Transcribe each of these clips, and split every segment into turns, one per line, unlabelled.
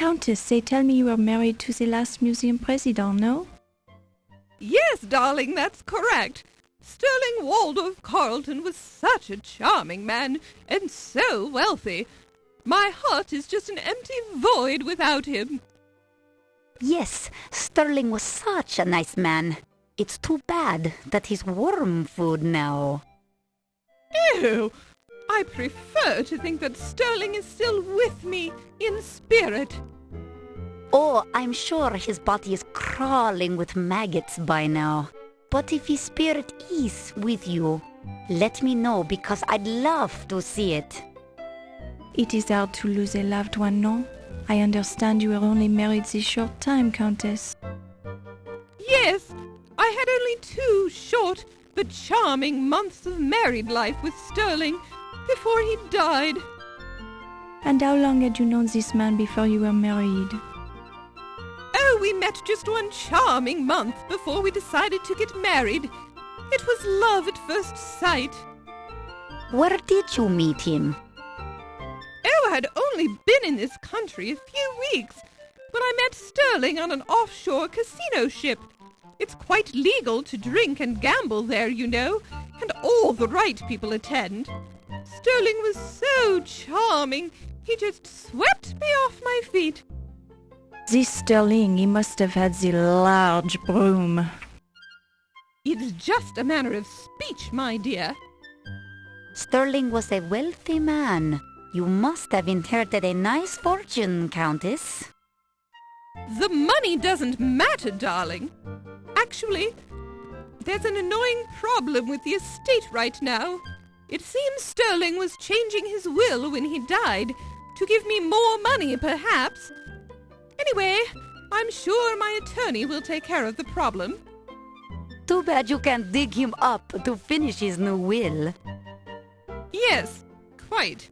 Countess, they tell me you were married to the last museum president, no?
Yes, darling, that's correct. Sterling Waldorf Carlton was such a charming man, and so wealthy. My heart is just an empty void without him.
Yes, Sterling was such a nice man. It's too bad that he's worm food now.
Ew! I prefer to think that Sterling is still with me in spirit.
Oh, I'm sure his body is crawling with maggots by now. But if his spirit is with you, let me know because I'd love to see it.
It is hard to lose a loved one, no? I understand you were only married this short time, Countess.
Yes, I had only 2 short but charming months of married life with Sterling before he died.
And how long had you known this man before you were married?
Oh, we met just 1 charming month before we decided to get married. It was love at first sight.
Where did you meet him?
Oh, I had only been in this country a few weeks when I met Sterling on an offshore casino ship. It's quite legal to drink and gamble there, you know, and all the right people attend. Sterling was so charming, he just swept me off my feet.
This Sterling, he must have had the large broom.
It's just a manner of speech, my dear.
Sterling was a wealthy man. You must have inherited a nice fortune, Countess.
The money doesn't matter, darling. Actually, there's an annoying problem with the estate right now. It seems Sterling was changing his will when he died to give me more money, perhaps. Anyway, I'm sure my attorney will take care of the problem.
Too bad you can't dig him up to finish his new will.
Yes, quite.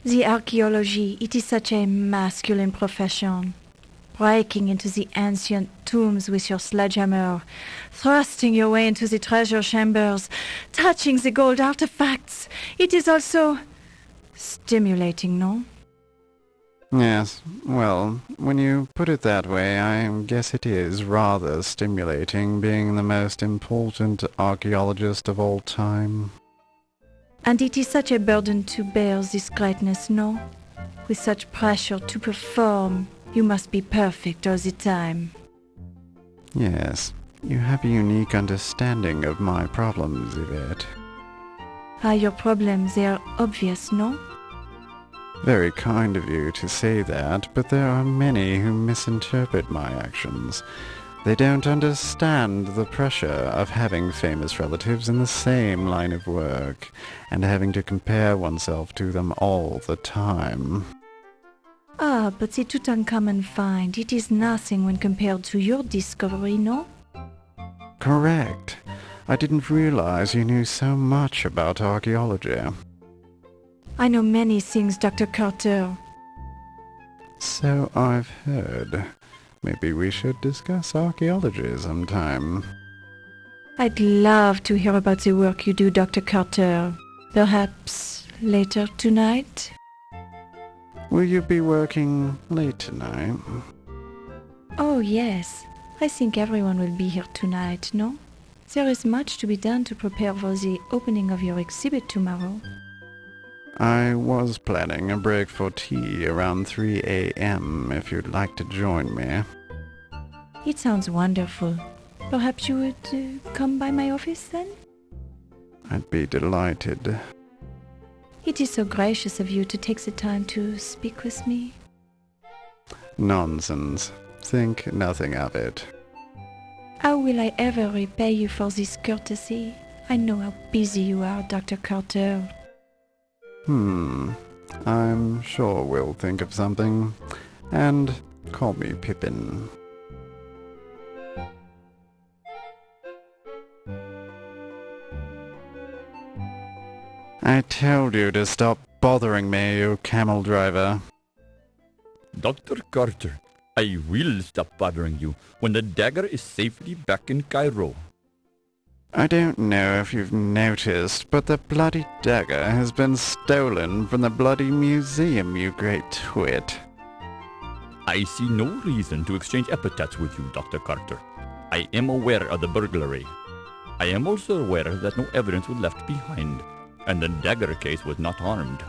The archaeology, it is such a masculine profession. Breaking into the ancient tombs with your sledgehammer, thrusting your way into the treasure chambers, touching the gold artifacts. It is also stimulating, no?
Yes, well, when you put it that way, I guess it is rather stimulating being the most important archaeologist of all time.
And it is such a burden to bear this greatness, no? With such pressure to perform, you must be perfect all the time.
Yes, you have a unique understanding of my problems, Yvette.
Your problems, they are obvious, no?
Very kind of you to say that, but there are many who misinterpret my actions. They don't understand the pressure of having famous relatives in the same line of work, and having to compare oneself to them all the time.
But the Tutankhamun find, it is nothing when compared to your discovery, no?
Correct. I didn't realize you knew so much about archaeology.
I know many things, Dr. Carter.
So I've heard. Maybe we should discuss archaeology sometime.
I'd love to hear about the work you do, Dr. Carter. Perhaps later tonight?
Will you be working late tonight?
Oh, yes. I think everyone will be here tonight, no? There is much to be done to prepare for the opening of your exhibit tomorrow.
I was planning a break for tea around 3 a.m. if you'd like to join me.
It sounds wonderful. Perhaps you would come by my office then?
I'd be delighted.
It is so gracious of you to take the time to speak with me.
Nonsense. Think nothing of it.
How will I ever repay you for this courtesy? I know how busy you are, Dr. Carter.
I'm sure we'll think of something. And call me Pippin. I told you to stop bothering me, you camel driver.
Dr. Carter, I will stop bothering you when the Dagger is safely back in Cairo.
I don't know if you've noticed, but the bloody dagger has been stolen from the bloody museum, you great twit.
I see no reason to exchange epithets with you, Dr. Carter. I am aware of the burglary. I am also aware that no evidence was left behind, and the dagger case was not armed.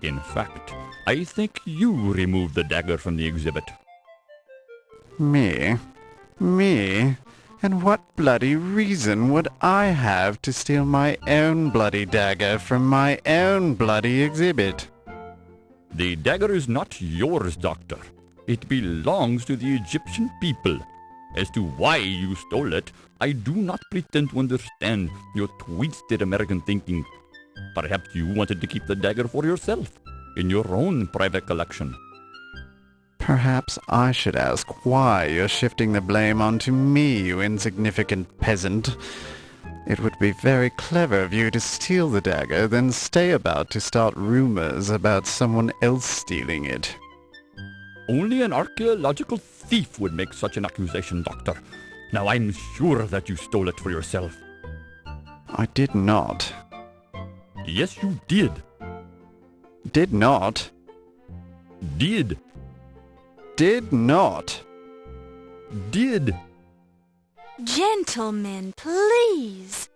In fact, I think you removed the dagger from the exhibit.
Me? Me? And what bloody reason would I have to steal my own bloody dagger from my own bloody exhibit?
The dagger is not yours, Doctor. It belongs to the Egyptian people. As to why you stole it, I do not pretend to understand your twisted American thinking. Perhaps you wanted to keep the dagger for yourself, in your own private collection.
Perhaps I should ask why you're shifting the blame onto me, you insignificant peasant. It would be very clever of you to steal the dagger, then stay about to start rumors about someone else stealing it.
Only an archaeological thief would make such an accusation, Doctor. Now I'm sure that you stole it for yourself.
I did not.
Yes, you did.
Did not.
Did.
Did not.
Did.
Gentlemen, please.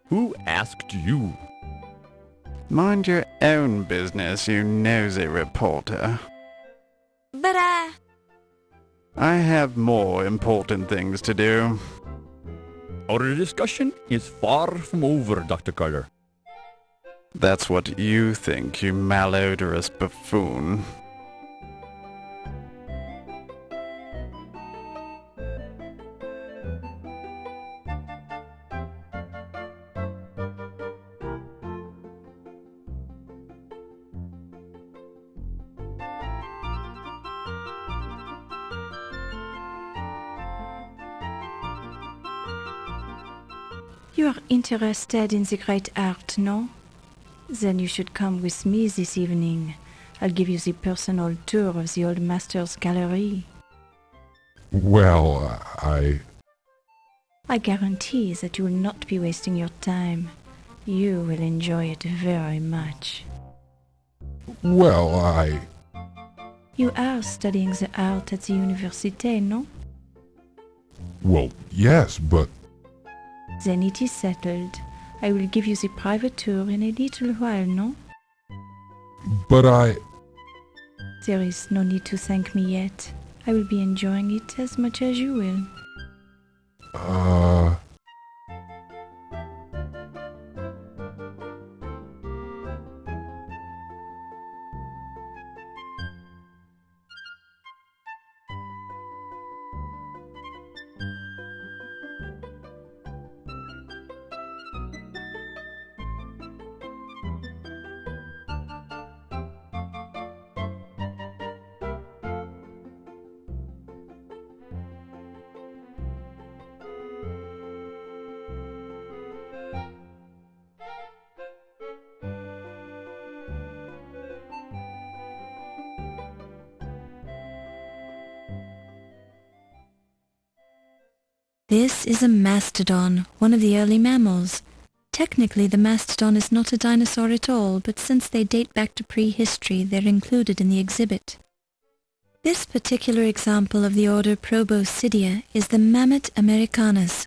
Who asked you?
Mind your own business, you nosy reporter.
But
I have more important things to do.
Our discussion is far from over, Dr. Carter.
That's what you think, you malodorous buffoon.
you are interested in the great art, no? Then you should come with me this evening. I'll give you the personal tour of the old master's gallery.
Well,
I guarantee that you will not be wasting your time. You will enjoy it very much.
Well,
You are studying the art at the université, no?
Well, yes, but
Then it is settled. I will give you the private tour in a little while, no?
but
There is no need to thank me yet. I will be enjoying it as much as you will. This is a mastodon, one of the early mammals. Technically, the mastodon is not a dinosaur at all, but since they date back to prehistory, they're included in the exhibit. This particular example of the order Proboscidea is the Mammoth americanus.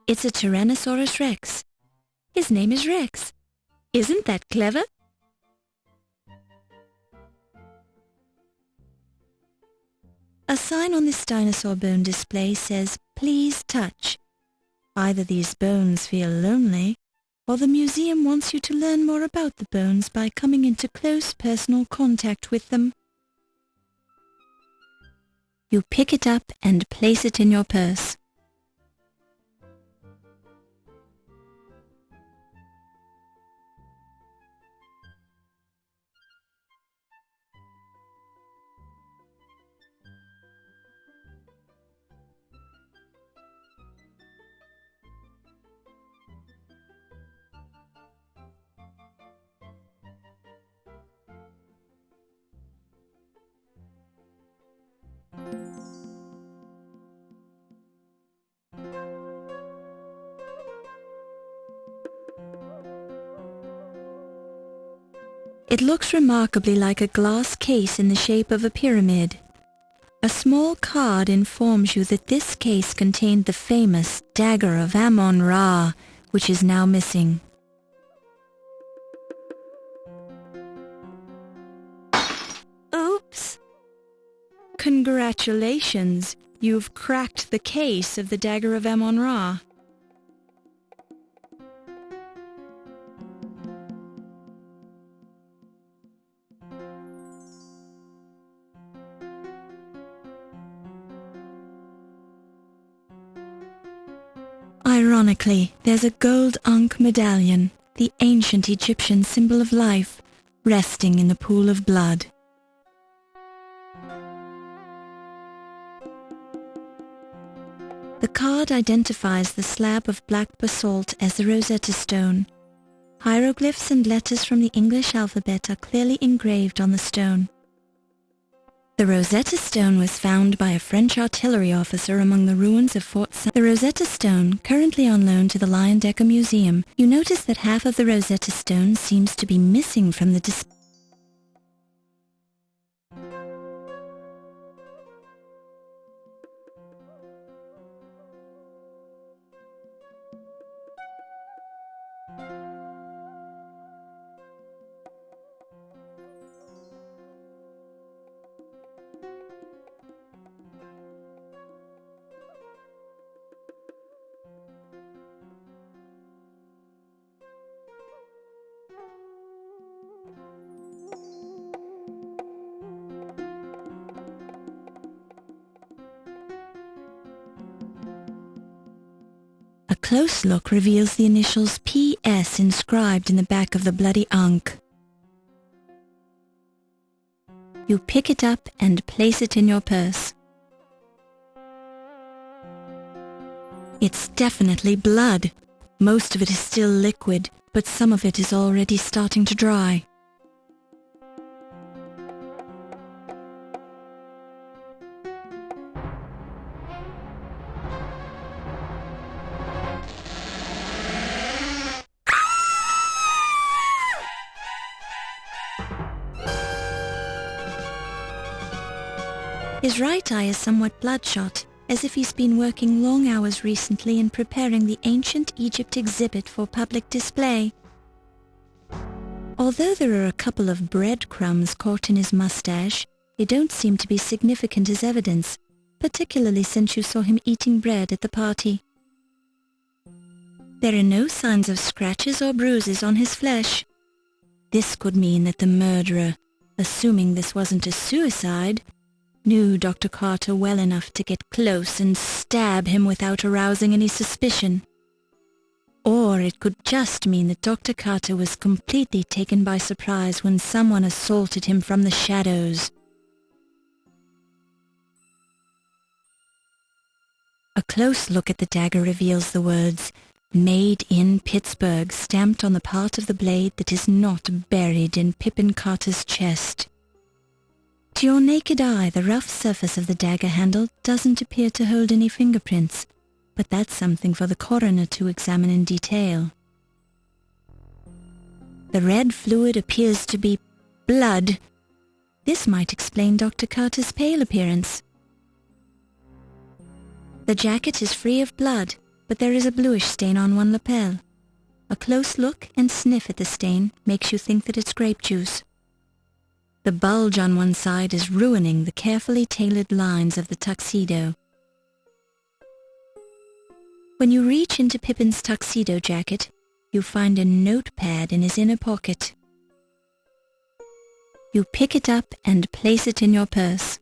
It's a Tyrannosaurus rex. His name is Rex. Isn't that clever? A sign on this dinosaur bone display says, "Please touch." Either these bones feel lonely, or the museum wants you to learn more about the bones by coming into close personal contact with them. You pick it up and place it in your purse. It looks remarkably like a glass case in the shape of a pyramid. A small card informs you that this case contained the famous Dagger of Amon Ra, which is now missing. Oops! Congratulations! You've cracked the case of the Dagger of Amon Ra. Ironically, there's a gold Ankh medallion, the ancient Egyptian symbol of life, resting in the pool of blood. The card identifies the slab of black basalt as the Rosetta Stone. Hieroglyphs and letters from the English alphabet are clearly engraved on the stone. The Rosetta Stone was found by a French artillery officer among the ruins of Fort St. The Rosetta Stone, currently on loan to the Dagger Museum, you notice that half of the Rosetta Stone seems to be missing from the display. A close look reveals the initials PS inscribed in the back of the bloody Ankh. You pick it up and place it in your purse. It's definitely blood. Most of it is still liquid, but some of it is already starting to dry. His right eye is somewhat bloodshot, as if he's been working long hours recently in preparing the ancient Egypt exhibit for public display. Although there are a couple of breadcrumbs caught in his mustache, they don't seem to be significant as evidence, particularly since you saw him eating bread at the party. There are no signs of scratches or bruises on his flesh. This could mean that the murderer, assuming this wasn't a suicide, knew Dr. Carter well enough to get close and stab him without arousing any suspicion. Or it could just mean that Dr. Carter was completely taken by surprise when someone assaulted him from the shadows. A close look at the dagger reveals the words, "Made in Pittsburgh," stamped on the part of the blade that is not buried in Pippin Carter's chest. To your naked eye, the rough surface of the dagger handle doesn't appear to hold any fingerprints, but that's something for the coroner to examine in detail. The red fluid appears to be blood. This might explain Dr. Carter's pale appearance. The jacket is free of blood, but there is a bluish stain on one lapel. A close look and sniff at the stain makes you think that it's grape juice. The bulge on one side is ruining the carefully tailored lines of the tuxedo. When you reach into Pippin's tuxedo jacket, you find a notepad in his inner pocket. You pick it up and place it in your purse.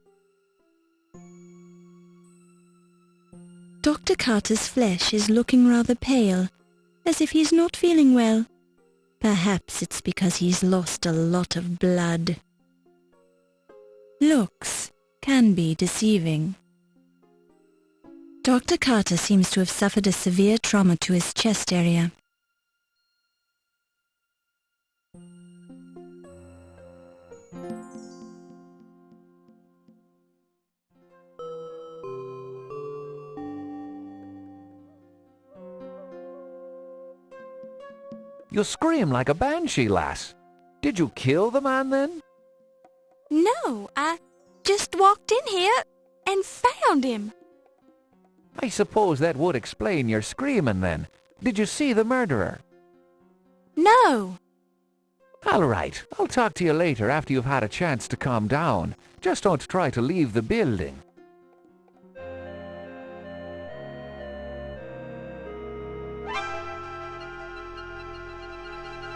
Dr. Carter's flesh is looking rather pale, as if he's not feeling well. Perhaps it's because he's lost a lot of blood. Looks can be deceiving. Dr. Carter seems to have suffered a severe trauma to his chest area.
You scream like a banshee, lass. Did you kill the man then?
No, I just walked in here and found him.
I suppose that would explain your screaming then. Did you see the murderer?
No.
All right, I'll talk to you later after you've had a chance to calm down. Just don't try to leave the building.